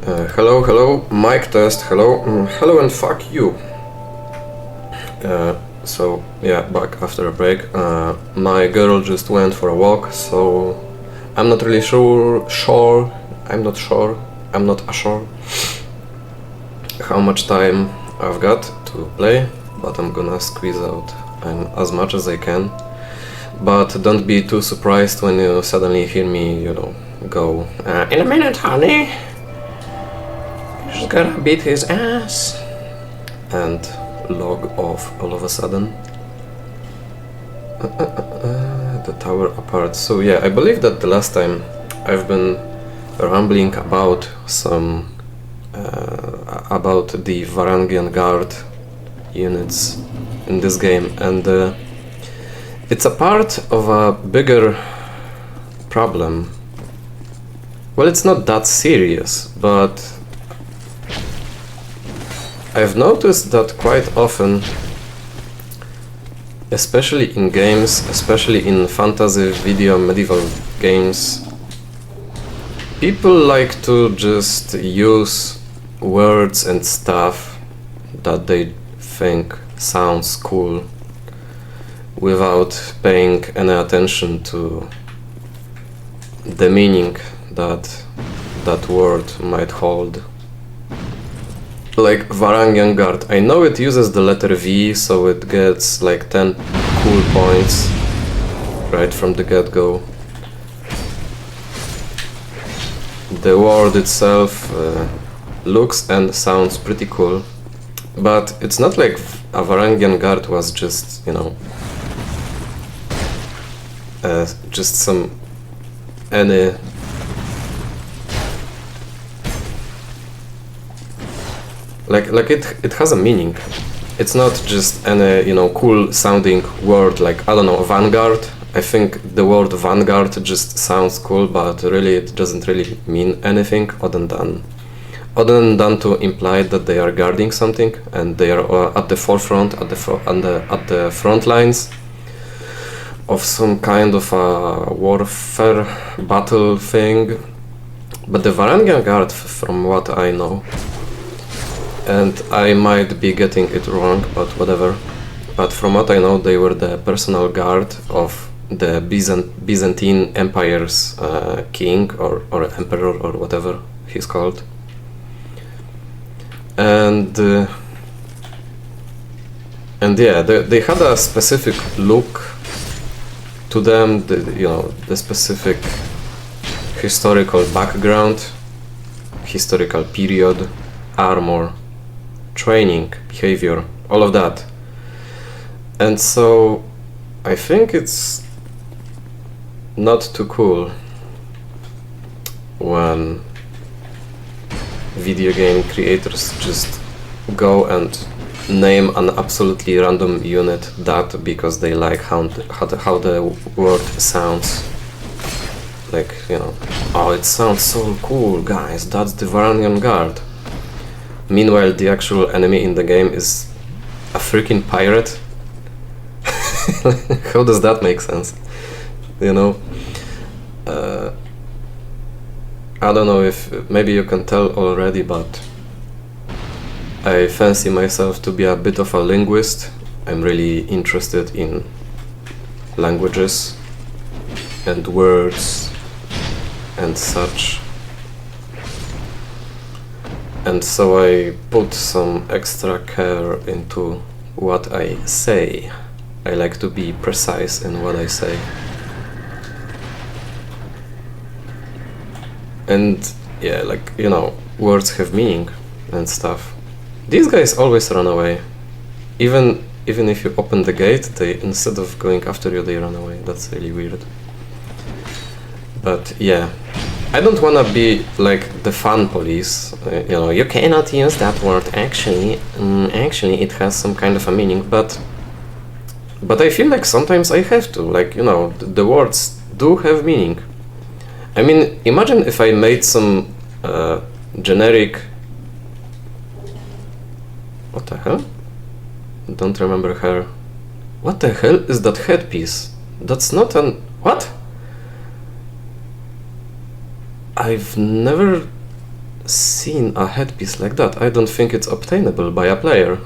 Hello, mic test, hello, hello and fuck you. So, yeah, back after a break. My girl just went for a walk, so I'm not really sure, I'm not sure how much time I've got to play, but I'm gonna squeeze out as much as I can. But don't be too surprised when you suddenly hear me, go, in a minute, honey. She's gonna beat his ass and log off all of a sudden. The tower apart. So yeah, I believe that the last time I've been rambling about about the Varangian Guard units in this game, and it's a part of a bigger problem. Well, it's not that serious, but I've noticed that quite often, especially in games, especially in fantasy, video, medieval games, people like to just use words and stuff that they think sounds cool without paying any attention to the meaning that that word might hold. Like Varangian Guard, I know it uses the letter V, so it gets like 10 cool points right from the get-go. The word itself looks and sounds pretty cool, but it's not like a Varangian Guard was just, just some any like it has a meaning. It's not just any cool sounding word like, I don't know, Vanguard. I think the word Vanguard just sounds cool, but really it doesn't really mean anything other than to imply that they are guarding something and they are at the forefront, at the front lines of some kind of a warfare battle thing. But the Varangian Guard, from what I know, and I might be getting it wrong, but whatever, but from what I know, they were the personal guard of the Byzantine Empire's king or emperor or whatever he's called. And yeah, they had a specific look to them, the specific historical background, historical period, armor, training, behavior, all of that. And so I think it's not too cool when video game creators just go and name an absolutely random unit that because they like how the word sounds. Like, oh, it sounds so cool, guys, that's the Varangian Guard. Meanwhile, the actual enemy in the game is a freaking pirate. How does that make sense? I don't know if maybe you can tell already, but I fancy myself to be a bit of a linguist. I'm really interested in languages and words and such. And so I put some extra care into what I say. I like to be precise in what I say. And yeah, like, words have meaning and stuff. These guys always run away. Even if you open the gate, they, instead of going after you, they run away. That's really weird. But yeah, I don't wanna be like the fun police. You cannot use that word. Actually, it has some kind of a meaning. But I feel like sometimes I have to. Like, the words do have meaning. I mean, imagine if I made some generic. What the hell? Don't remember her. What the hell is that headpiece? That's not an... What? I've never seen a headpiece like that. I don't think it's obtainable by a player.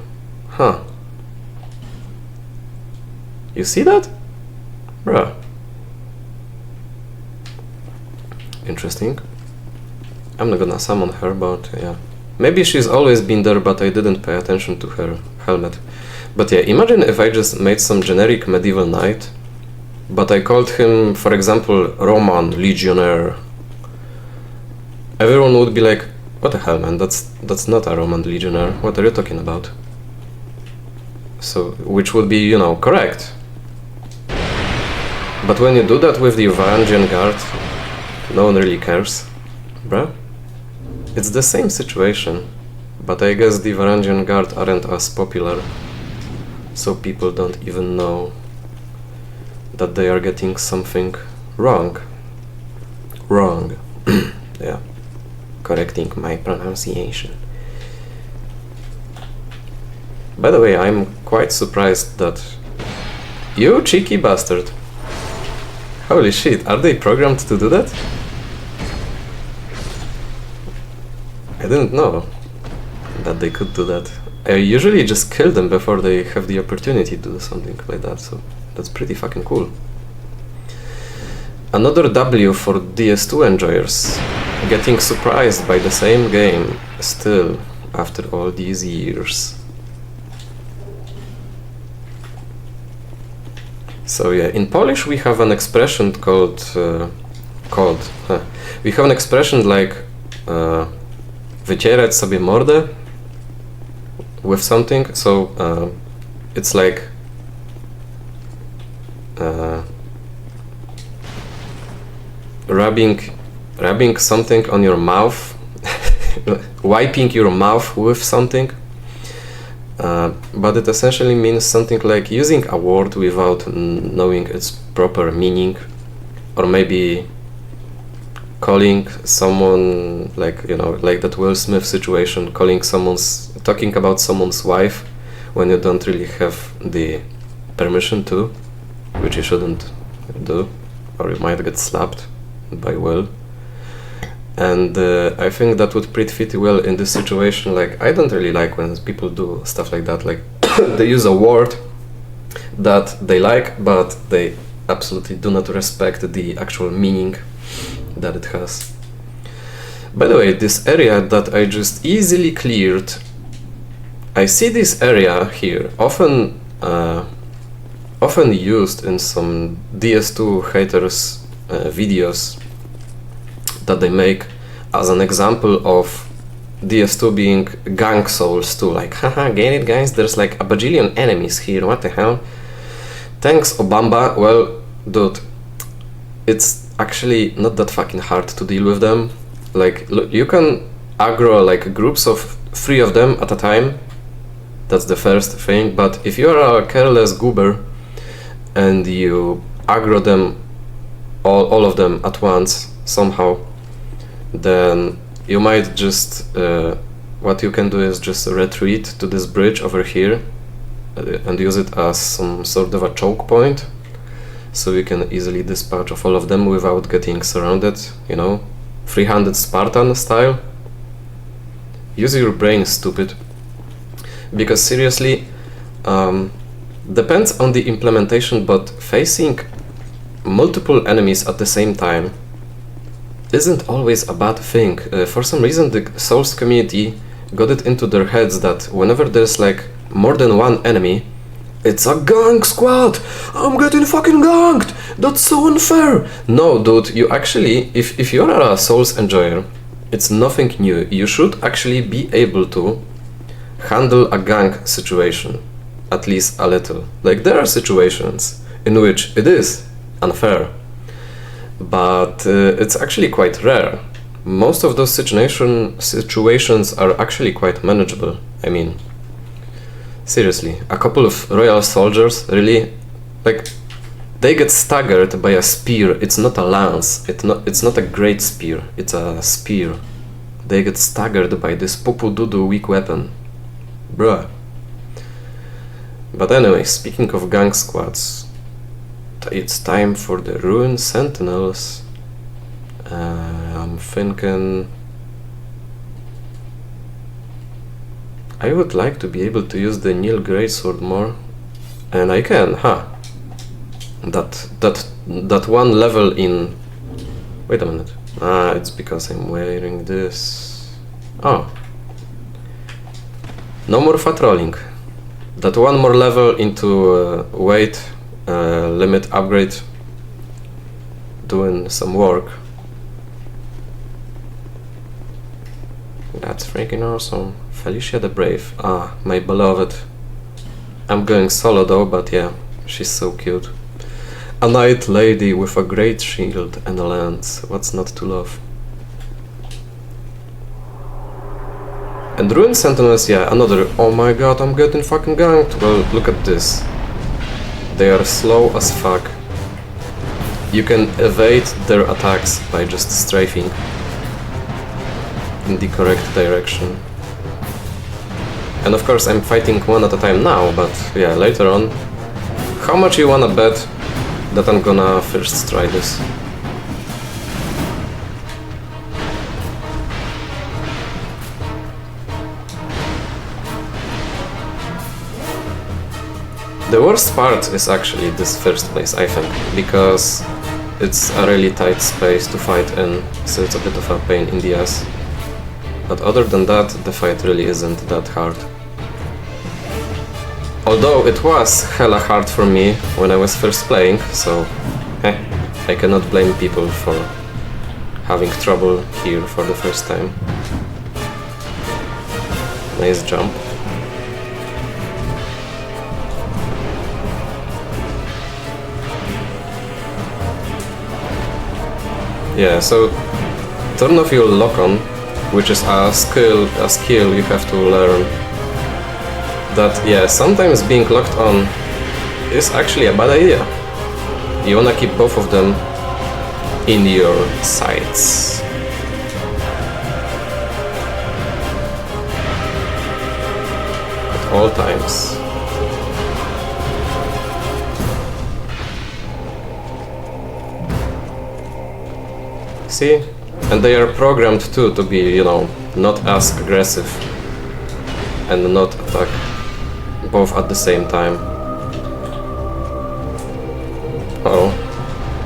Huh. You see that? Bruh. Interesting. I'm not gonna summon her, but yeah. Maybe she's always been there, but I didn't pay attention to her helmet. But yeah, imagine if I just made some generic medieval knight, but I called him, for example, Roman Legionnaire. Everyone would be like, what the hell, man, that's not a Roman Legionnaire. What are you talking about? So, which would be, you know, correct. But when you do that with the Varangian Guard, no one really cares. Bruh? It's the same situation, but I guess the Varangian Guard aren't as popular, so people don't even know that they are getting something wrong. Wrong. Yeah. Correcting my pronunciation. By the way, I'm quite surprised that... You cheeky bastard! Holy shit, are they programmed to do that? I didn't know that they could do that. I usually just kill them before they have the opportunity to do something like that, so that's pretty fucking cool. Another W for DS2 enjoyers, getting surprised by the same game still after all these years. So yeah, in Polish we have an expression we have an expression like wycierać sobie mordę with something, so it's like rubbing something on your mouth, wiping your mouth with something, but it essentially means something like using a word without knowing its proper meaning, or maybe calling someone, like, you know, like that Will Smith situation, talking about someone's wife when you don't really have the permission to, which you shouldn't do, or you might get slapped by Will. And I think that would fit well in this situation. Like, I don't really like when people do stuff like that, like they use a word that they like, but they absolutely do not respect the actual meaning that it has. By the way, this area that I just easily cleared, I see this area here often used in some DS2 haters videos that they make as an example of DS2 being gang souls too, like, haha, get it guys, there's like a bajillion enemies here, what the hell? Thanks Obamba. Well, dude, it's actually not that fucking hard to deal with them. Like, look, you can aggro like groups of 3 of them at a time, that's the first thing, but if you are a careless goober and you aggro them, all of them at once somehow, then you might just, what you can do is just retreat to this bridge over here and use it as some sort of a choke point, so you can easily dispatch of all of them without getting surrounded, you know, 300 Spartan style. Use your brain, stupid. Because seriously, depends on the implementation, but facing multiple enemies at the same time isn't always a bad thing. For some reason the Souls community got it into their heads that whenever there's like more than one enemy, it's a gang squad! I'm getting fucking ganked! That's so unfair! No, dude, you actually, if you are a Souls enjoyer, it's nothing new. You should actually be able to handle a gang situation, at least a little. Like, there are situations in which it is unfair, but it's actually quite rare. Most of those situations are actually quite manageable. I mean, seriously, a couple of royal soldiers, really, like, they get staggered by a spear. It's not a lance, it's not a great spear, it's a spear. They get staggered by this pupu-dudu weak weapon. Bruh. But anyway, speaking of gang squads, it's time for the Ruined Sentinels. I'm thinking I would like to be able to use the Nil Greatsword more. And I can, huh? That one level in... Wait a minute. Ah, it's because I'm wearing this. Oh. No more fat rolling. That one more level into weight limit upgrade doing some work. That's freaking awesome. Felicia the Brave. Ah, my beloved. I'm going solo though, but yeah, she's so cute. A knight lady with a great shield and a lance. What's not to love? And Ruined Sentinels, yeah, another... Oh my god, I'm getting fucking ganked. Well, look at this. They are slow as fuck. You can evade their attacks by just strafing in the correct direction. And of course I'm fighting one at a time now, but yeah, later on. How much you wanna bet that I'm gonna first try this? The worst part is actually this first place, I think, because it's a really tight space to fight in, so it's a bit of a pain in the ass. But other than that, the fight really isn't that hard. Although it was hella hard for me when I was first playing, so I cannot blame people for having trouble here for the first time. Nice jump. Yeah, so turn off your lock-on, which is a skill you have to learn. That, yeah, sometimes being locked on is actually a bad idea. You wanna keep both of them in your sights. At all times. See? And they are programmed too to be, you know, not as aggressive and not attack both at the same time. Oh,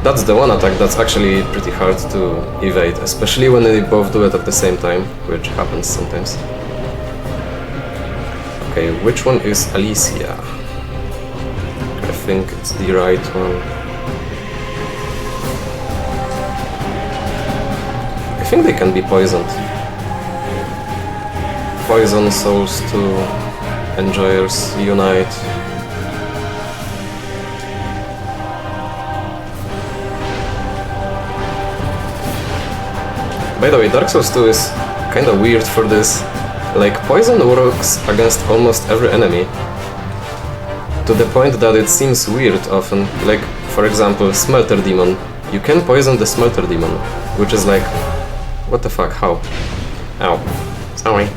that's the one attack that's actually pretty hard to evade, especially when they both do it at the same time, which happens sometimes. Okay, which one is Alicia? I think it's the right one. I think they can be poisoned. Poison souls to enjoyers unite. By the way, Dark Souls 2 is kinda weird for this. Like, poison works against almost every enemy. To the point that it seems weird often. Like, for example, Smelter Demon. You can poison the Smelter Demon, which is like... What the fuck, how? Ow. Sorry.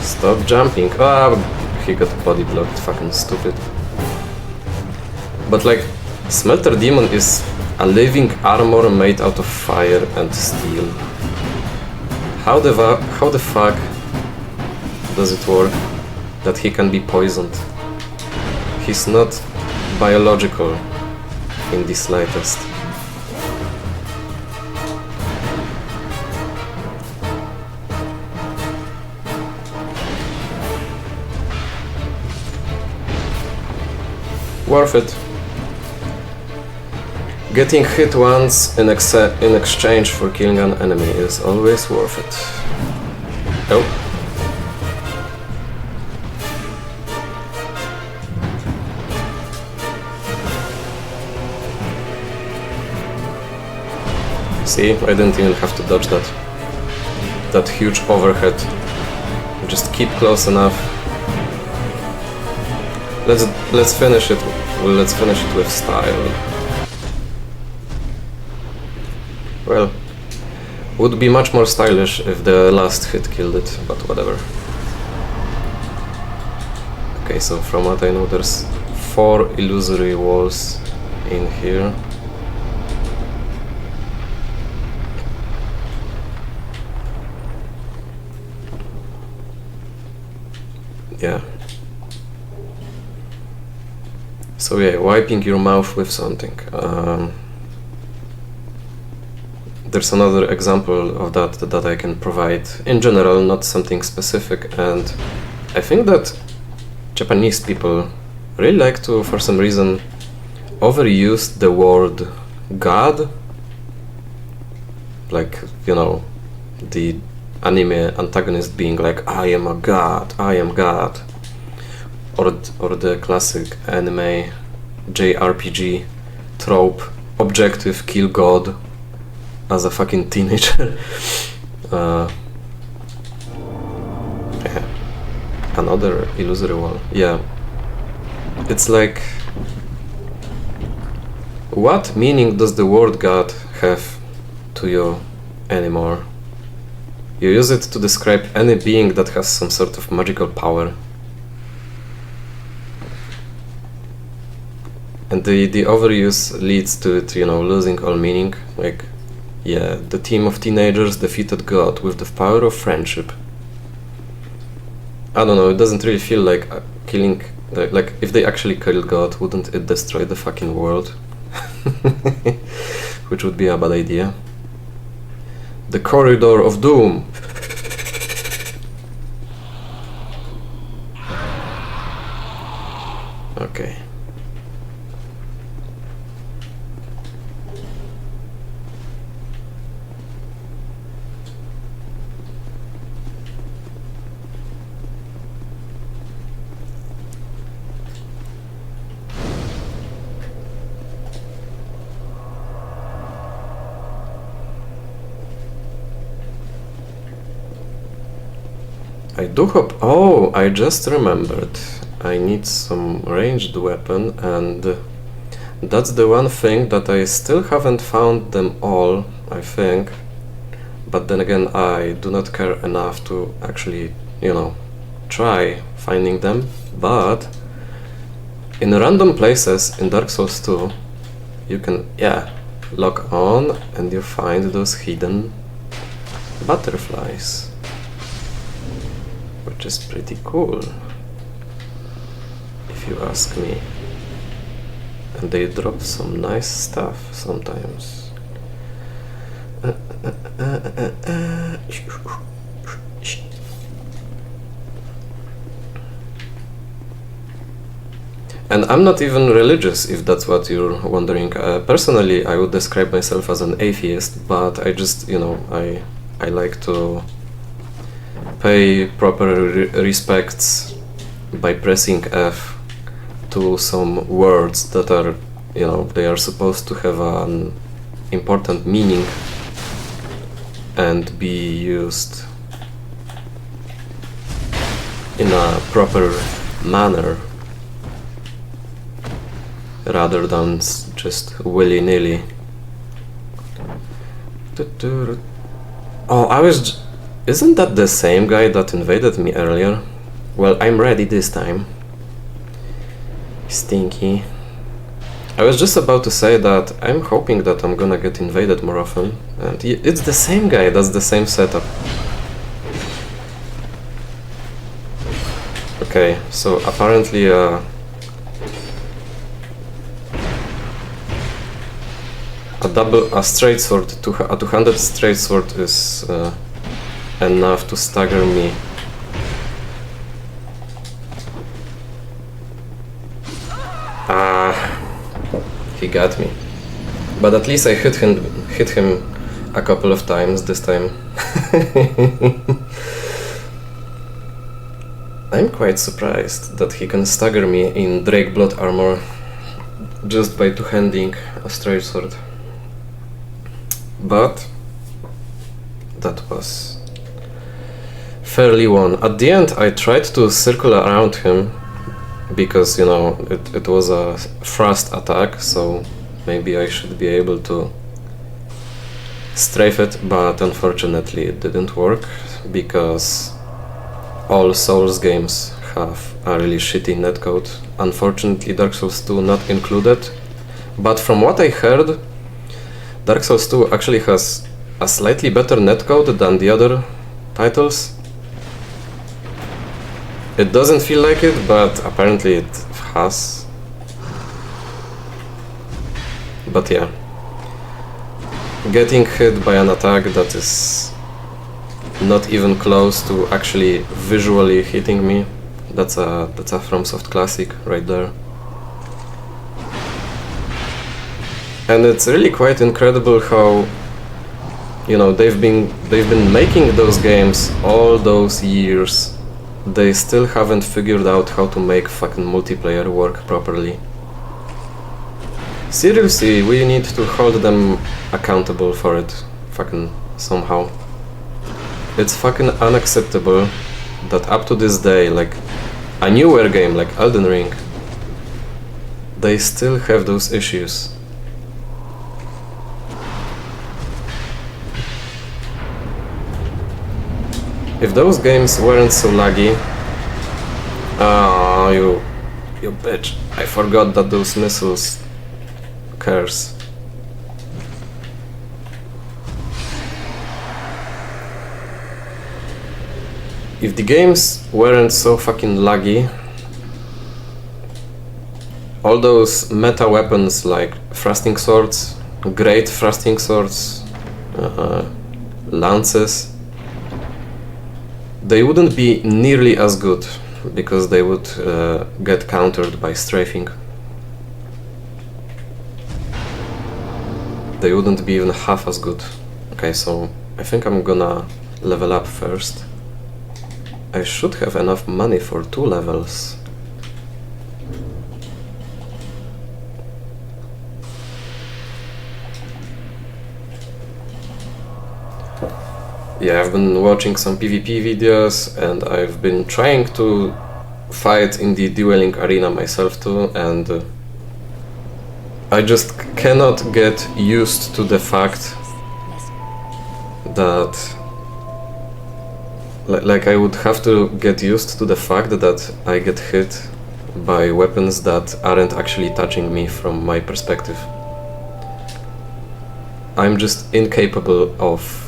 Stop jumping. Ah, he got body blocked, fucking stupid. But like, Smelter Demon is a living armor made out of fire and steel. How the fuck does it work that he can be poisoned? He's not biological in the slightest. Worth it. Getting hit once in exchange for killing an enemy is always worth it. Oh. See, I didn't even have to dodge that. That huge overhead. Just keep close enough. Let's finish it. Let's finish it with style. Well, would be much more stylish if the last hit killed it, but whatever. Okay, so from what I know, there's 4 illusory walls in here. yeah. So yeah, wiping your mouth with something. There's another example of that I can provide in general, not something specific, and I think that Japanese people really like to, for some reason, overuse the word God. Like, you know, the anime antagonist being like, I am a god, I am God. Or the classic anime JRPG trope, objective, kill God as a fucking teenager. Yeah. Another illusory wall. Yeah. It's like, what meaning does the word God have to you anymore? You use it to describe any being that has some sort of magical power. And the overuse leads to it, you know, losing all meaning. Like, yeah, the team of teenagers defeated God with the power of friendship. I don't know, it doesn't really feel like killing... Like, if they actually killed God, wouldn't it destroy the fucking world? Which would be a bad idea. The corridor of doom. Okay. I do hope... Oh, I just remembered. I need some ranged weapon, and that's the one thing that I still haven't found them all, I think. But then again, I do not care enough to actually, you know, try finding them. But in random places in Dark Souls 2, you can, yeah, lock on and you find those hidden butterflies. Which is pretty cool, if you ask me. And they drop some nice stuff sometimes. And I'm not even religious, if that's what you're wondering. Personally, I would describe myself as an atheist, but I just, you know, I like to pay proper respects by pressing F to some words that are, you know, they are supposed to have an important meaning and be used in a proper manner rather than just willy-nilly. Oh, isn't that the same guy that invaded me earlier? Well, I'm ready this time. Stinky. I was just about to say that I'm hoping that I'm gonna get invaded more often. And it's the same guy, that's the same setup. Okay, so apparently a straight sword, a 200 straight sword is enough to stagger me. Ah, he got me. But at least I hit him a couple of times this time. I'm quite surprised that he can stagger me in Drake Blood armor just by two-handing a straight sword. But that was fairly won. At the end I tried to circle around him because, you know, it was a thrust attack, so maybe I should be able to strafe it, but unfortunately it didn't work because all Souls games have a really shitty netcode. Unfortunately Dark Souls 2 not included, but from what I heard, Dark Souls 2 actually has a slightly better netcode than the other titles. It doesn't feel like it, but apparently it has. But yeah. Getting hit by an attack that is not even close to actually visually hitting me, that's a FromSoft classic right there. And it's really quite incredible how, you know, they've been making those games all those years. They still haven't figured out how to make fucking multiplayer work properly. Seriously, we need to hold them accountable for it, fucking somehow. It's fucking unacceptable that up to this day, like a newer game like Elden Ring, they still have those issues. If those games weren't so laggy... Ah, you bitch. I forgot that those missiles... Curse. If the games weren't so fucking laggy, all those meta weapons like thrusting swords, great thrusting swords, lances, they wouldn't be nearly as good because they would get countered by strafing. They wouldn't be even half as good. Okay, so I think I'm gonna level up first. I should have enough money for 2 levels. Yeah, I've been watching some PvP videos and I've been trying to fight in the dueling arena myself too, and I just cannot get used to the fact that like I would have to get used to the fact that I get hit by weapons that aren't actually touching me from my perspective. I'm just incapable of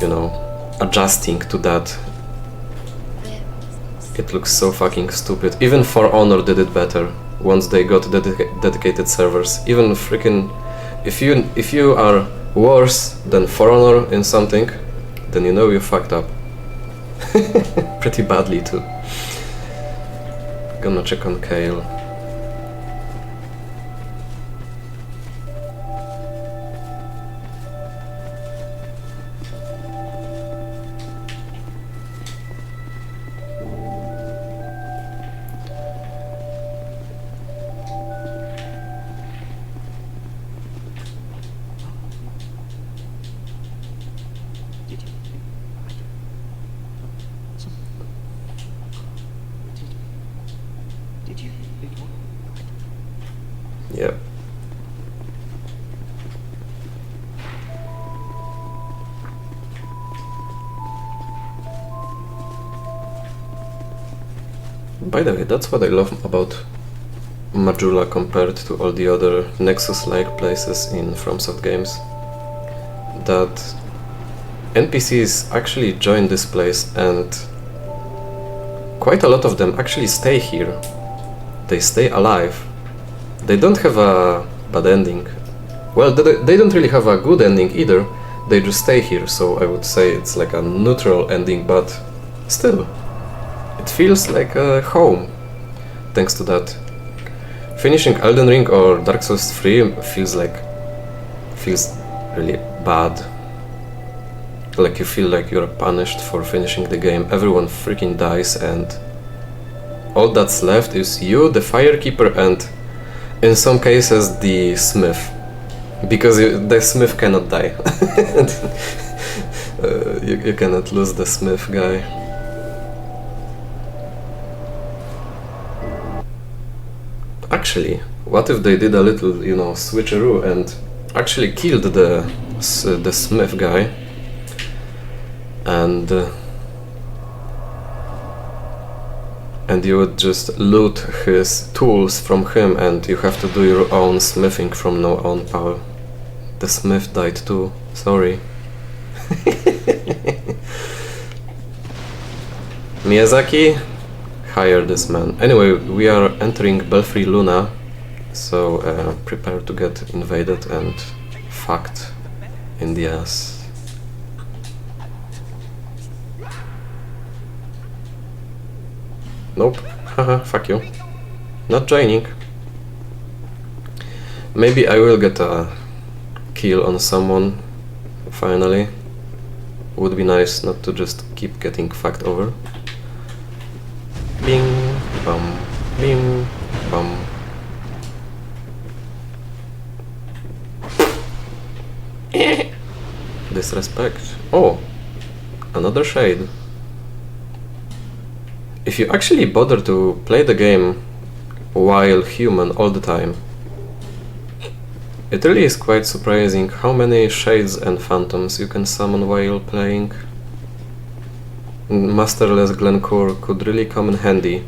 you know, adjusting to that. It looks so fucking stupid. Even For Honor did it better once they got dedicated servers. Even freaking... If you are worse than For Honor in something, then you know you fucked up. Pretty badly too. Gonna check on Kale. Yep. By the way, that's what I love about Majula compared to all the other Nexus-like places in FromSoft games. That NPCs actually join this place and quite a lot of them actually stay here. They stay alive. They don't have a bad ending. Well, they don't really have a good ending either. They just stay here, so I would say it's like a neutral ending, but still, it feels like a home, thanks to that. Finishing Elden Ring or Dark Souls 3 feels really bad. Like you feel like you're punished for finishing the game. Everyone freaking dies and all that's left is you, the Firekeeper, and in some cases the Smith. Because the Smith cannot die. You cannot lose the Smith guy. Actually, what if they did a little, you know, switcheroo and actually killed the Smith guy and you would just loot his tools from him and you have to do your own smithing from now on, pal. The Smith died too, sorry. Miyazaki, hire this man. Anyway, we are entering Belfry Luna, so prepare to get invaded and fucked in the ass. Nope, haha, fuck you. Not joining. Maybe I will get a kill on someone, finally. Would be nice not to just keep getting fucked over. Bing, bum, bing, bum. Disrespect. Oh, another shade. If you actually bother to play the game while human all the time, it really is quite surprising how many shades and phantoms you can summon while playing. Masterless Glencore could really come in handy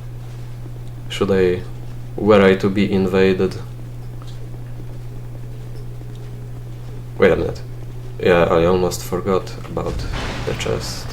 were I to be invaded. Wait a minute. Yeah, I almost forgot about the chest.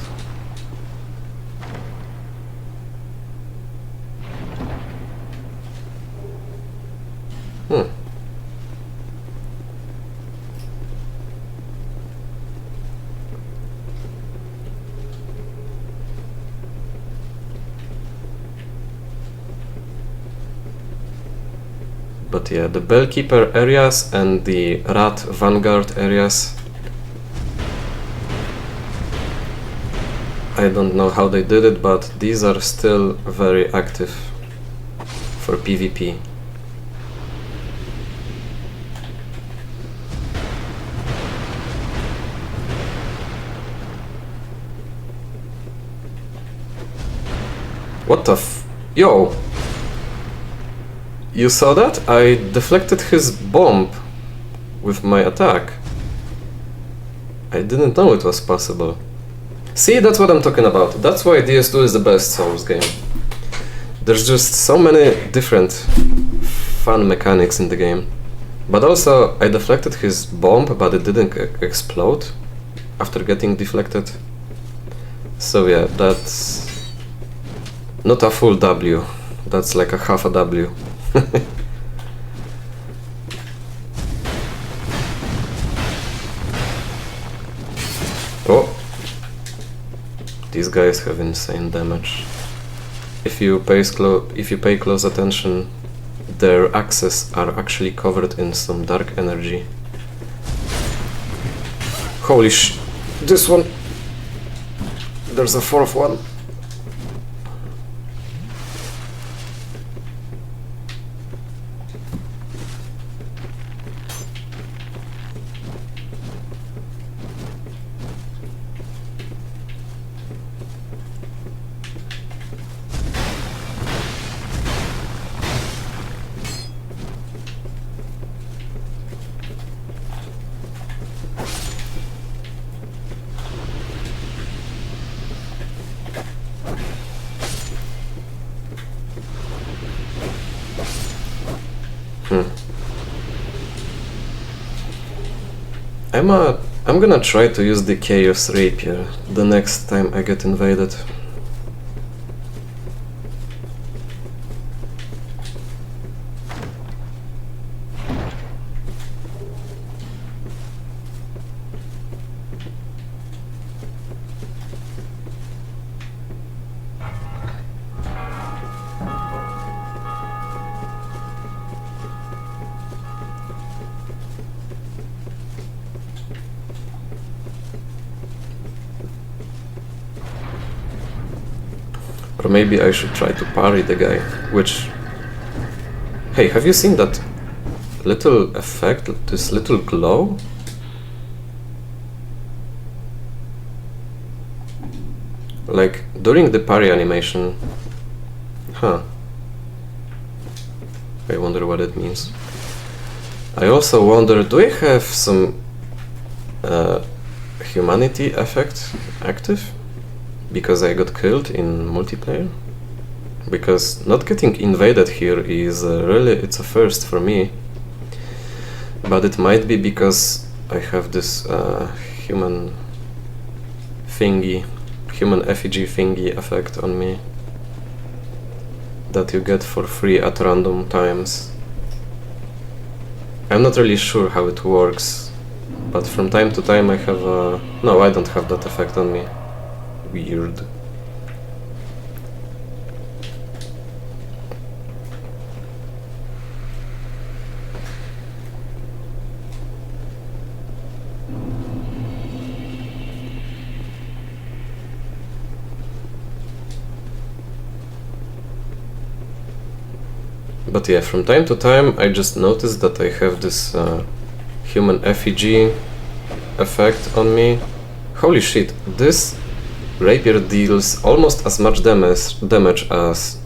But yeah, the Bellkeeper areas and the Rat Vanguard areas, I don't know how they did it, but these are still very active for PvP. What the Yo! You saw that? I deflected his bomb with my attack. I didn't know it was possible. See, that's what I'm talking about. That's why DS2 is the best Souls game. There's just so many different fun mechanics in the game. But also, I deflected his bomb, but it didn't explode after getting deflected. So yeah, that's not a full W. That's like a half a W. Oh, these guys have insane damage. If you pay close attention, their axes are actually covered in some dark energy. Holy sh! This one! There's a fourth one. I'm gonna try to use the Chaos Rapier the next time I get invaded. Or maybe I should try to parry the guy, which... Hey, have you seen that little effect, this little glow? Like, during the parry animation... Huh. I wonder what it means. I also wonder, do I have some humanity effect active? Because I got killed in multiplayer? Because not getting invaded here is really, it's a first for me. But it might be because I have this human thingy, human effigy thingy effect on me that you get for free at random times. I'm not really sure how it works, but from time to time I have a... No, I don't have that effect on me. Weird. But yeah, from time to time I just noticed that I have this human effigy effect on me. Holy shit, this rapier deals almost as much damage as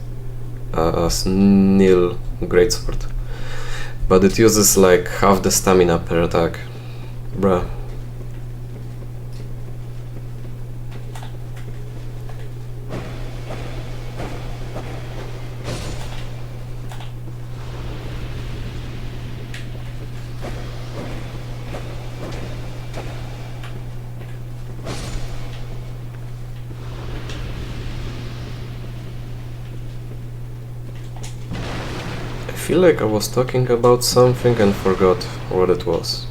Nil greatsword, but it uses like half the stamina per attack. Bruh. I feel like I was talking about something and forgot what it was.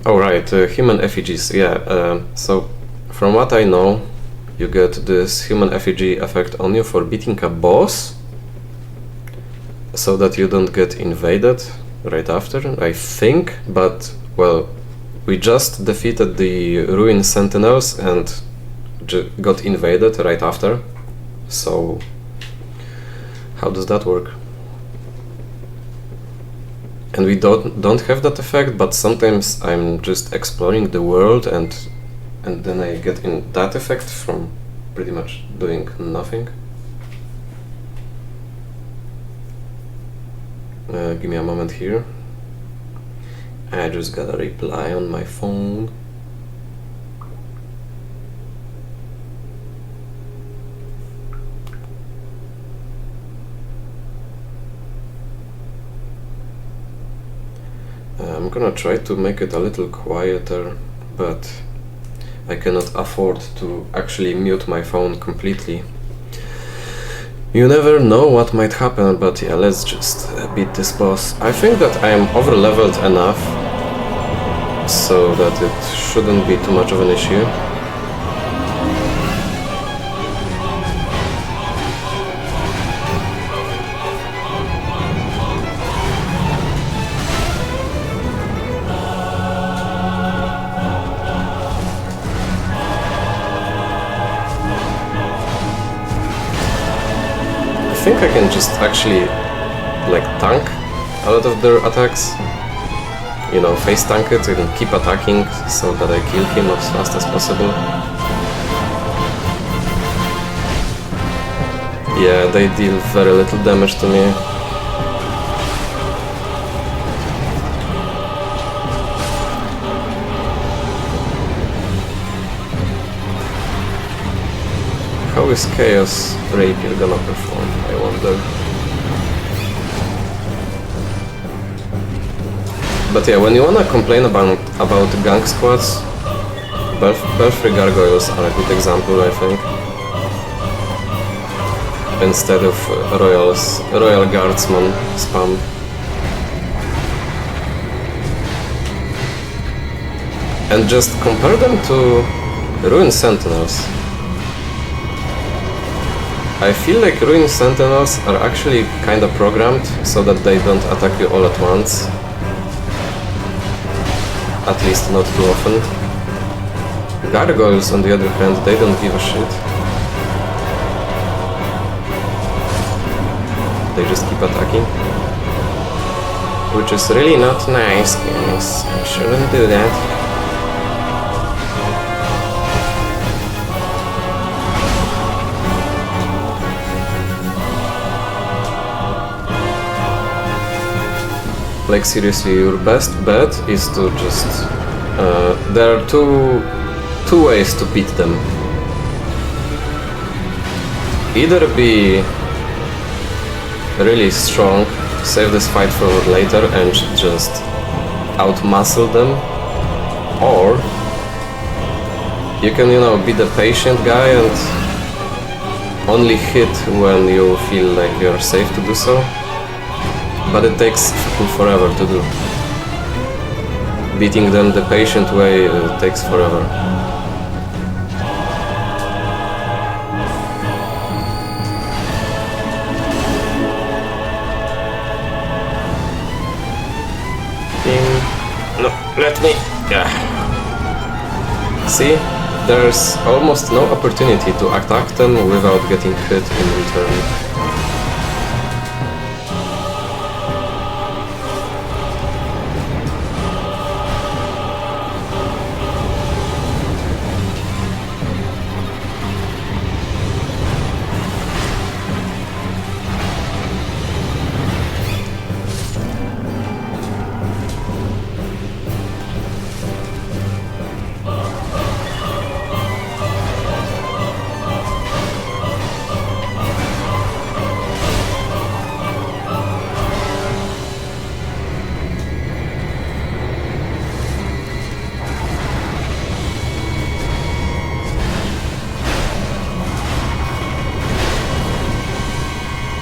Oh right, human effigies, yeah. So, from what I know, you get this human effigy effect on you for beating a boss, so that you don't get invaded right after, I think, but, well, we just defeated the Ruin Sentinels and got invaded right after, so how does that work? And we don't have that effect, but sometimes I'm just exploring the world and then I get in that effect from pretty much doing nothing. Give me a moment here. I just gotta reply on my phone. I'm gonna try to make it a little quieter, but I cannot afford to actually mute my phone completely. You never know what might happen, but yeah, let's just beat this boss. I think that I am over-leveled enough so that it shouldn't be too much of an issue. I think I can just actually like tank a lot of their attacks, you know, face tank it and keep attacking so that I kill him as fast as possible. Yeah, they deal very little damage to me. How is Chaos Rapier gonna perform, I wonder? But yeah, when you wanna complain about gang squads, Belfry Gargoyles are a good example, I think. Instead of Royal Guardsman spam. And just compare them to Ruin Sentinels. I feel like Ruin Sentinels are actually kinda programmed so that they don't attack you all at once. At least not too often. Gargoyles, on the other hand, they don't give a shit. They just keep attacking. Which is really not nice, guys. You shouldn't do that. Like seriously, your best bet is to just... there are two ways to beat them. Either be really strong save this fight for later and just outmuscle them, or you can, you know, be the patient guy and only hit when you feel like you're safe to do so, but it takes forever to do. Beating them the patient way takes forever. No, let me... Yeah. See? There's almost no opportunity to attack them without getting hit in return.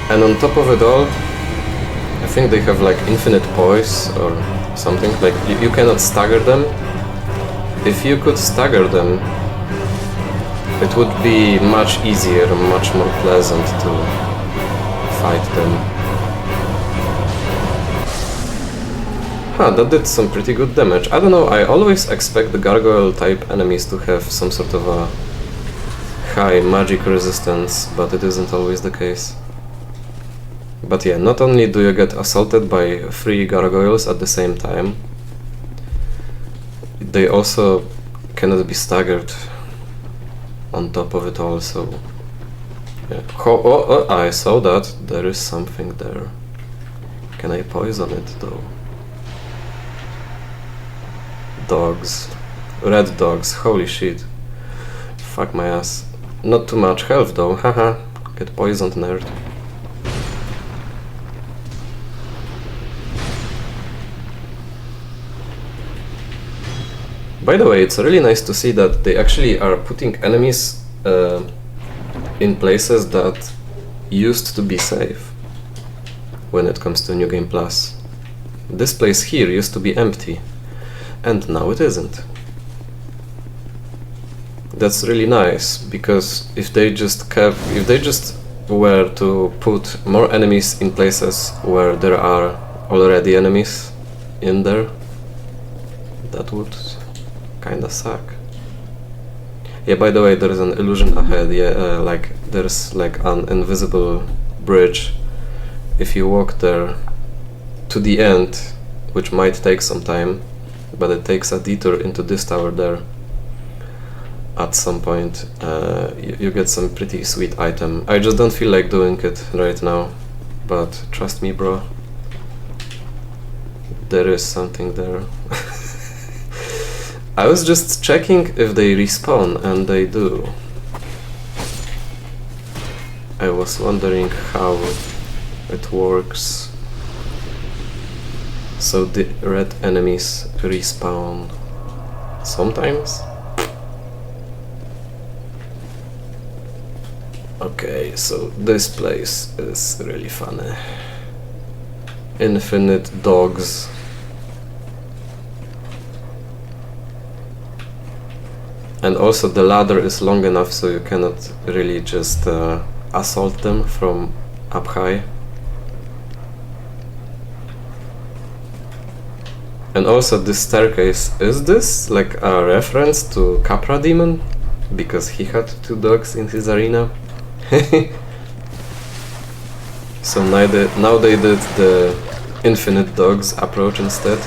And on top of it all, I think they have like infinite poise or something, like you cannot stagger them. If you could stagger them, it would be much easier, much more pleasant to fight them. Huh, that did some pretty good damage. I don't know, I always expect the gargoyle type enemies to have some sort of a high magic resistance, but it isn't always the case. But yeah, not only do you get assaulted by 3 gargoyles at the same time, they also cannot be staggered on top of it all, so... Yeah. Oh, I saw that. There is something there. Can I poison it though? Dogs. Red dogs, holy shit. Fuck my ass. Not too much health though, haha. Get poisoned, nerd. By the way, it's really nice to see that they actually are putting enemies in places that used to be safe when it comes to New Game Plus. This place here used to be empty, and now it isn't. That's really nice, because if they just were to put more enemies in places where there are already enemies in there, that would kinda suck. Yeah, by the way, there is an illusion ahead. Yeah, like there's like an invisible bridge. If you walk there to the end, which might take some time, but it takes a detour into this tower there. At some point, you get some pretty sweet item. I just don't feel like doing it right now, but trust me, bro, there is something there. I was just checking if they respawn, and they do. I was wondering how it works. So the red enemies respawn sometimes? Okay, so this place is really funny. Infinite dogs. And also the ladder is long enough so you cannot really just assault them from up high. And also this staircase, is this like a reference to Capra Demon? Because he had 2 dogs in his arena? So now they did the infinite dogs approach instead.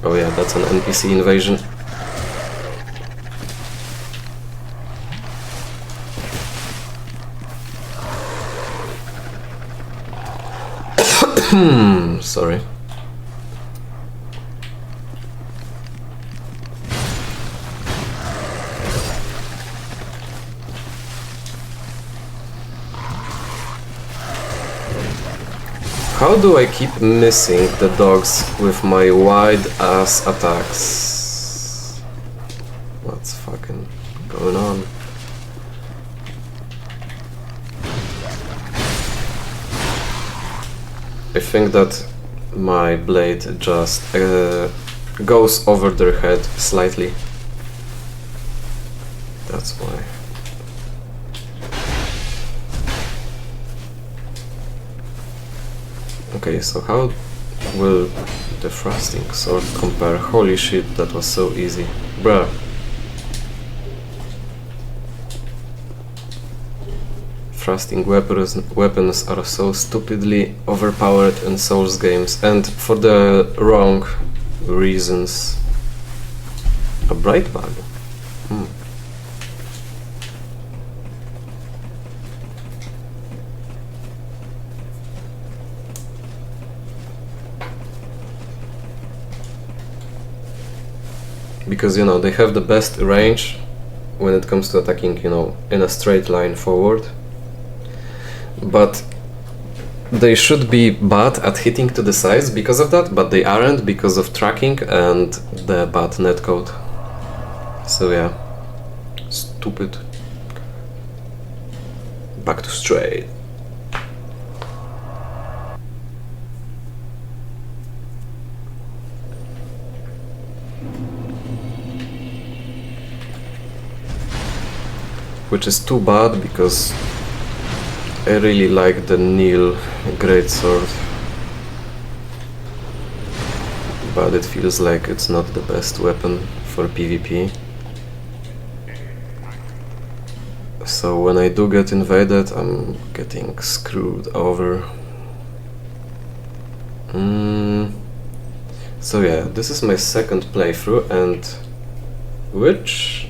Oh yeah, that's an NPC invasion. Sorry. How do I keep missing the dogs with my wide-ass attacks? What's fucking going on? I think that my blade just goes over their head slightly. That's why. Okay, so how will the thrusting sword compare? Holy shit, that was so easy. Bruh. Thrusting weapons are so stupidly overpowered in Souls games, and for the wrong reasons. A bright bug. Because, you know, they have the best range when it comes to attacking, you know, in a straight line forward. But they should be bad at hitting to the sides because of that, but they aren't because of tracking and the bad netcode. So yeah, stupid. Back to straight. Which is too bad because I really like the Neil greatsword, but it feels like it's not the best weapon for PvP. So when I do get invaded, I'm getting screwed over. So yeah, this is my second playthrough, and which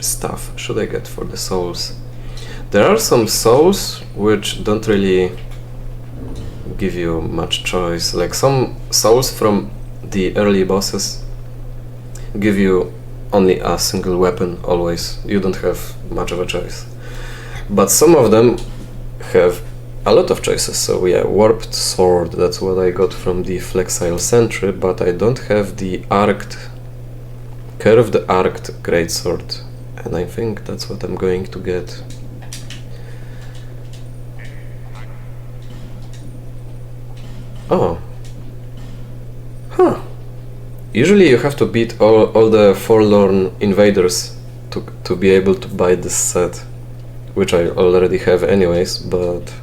stuff should I get for the souls? There are some souls which don't really give you much choice. Like some souls from the early bosses give you only a single weapon always. You don't have much of a choice. But some of them have a lot of choices. So yeah, warped sword, that's what I got from the flexile sentry, but I don't have the curved arced greatsword, and I think that's what I'm going to get. Oh. Huh. Usually you have to beat all the forlorn invaders to be able to buy this set, which I already have anyways, but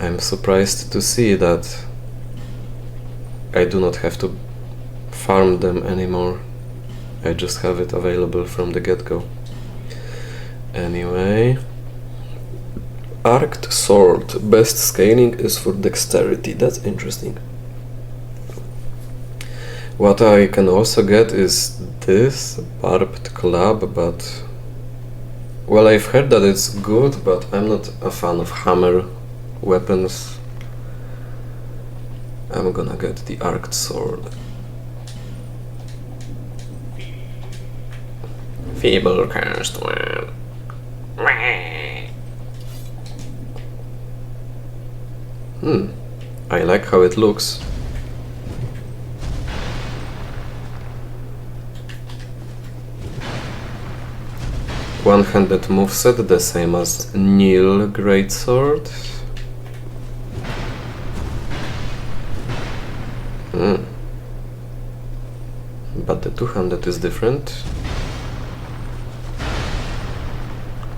I'm surprised to see that I do not have to farm them anymore. I just have it available from the get-go. Anyway, arced sword, best scaling is for dexterity. That's interesting. What I can also get is this barbed club, but well, I've heard that it's good, but I'm not a fan of hammer weapons. I'm gonna get the arced sword. Feeble cast one. I like how it looks. One-handed moveset, the same as Neil greatsword. But the two-handed is different.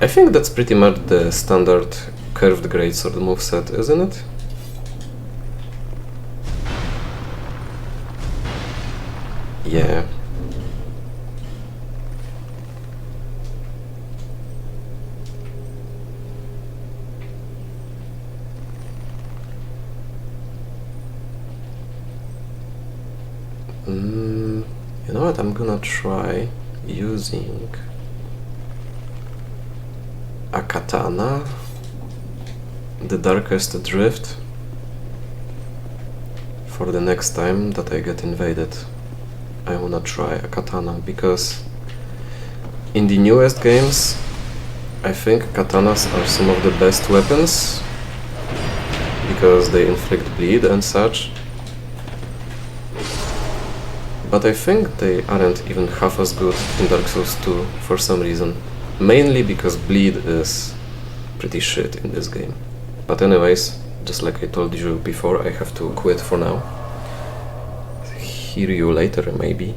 I think that's pretty much the standard curved greatsword moveset, isn't it? Yeah. You know what, I'm gonna try using a katana, the Darkest Drift, for the next time that I get invaded. I wanna try a katana, because in the newest games I think katanas are some of the best weapons, because they inflict bleed and such. But I think they aren't even half as good in Dark Souls 2 for some reason. Mainly because bleed is pretty shit in this game. But anyways, just like I told you before, I have to quit for now. Hear you later, maybe.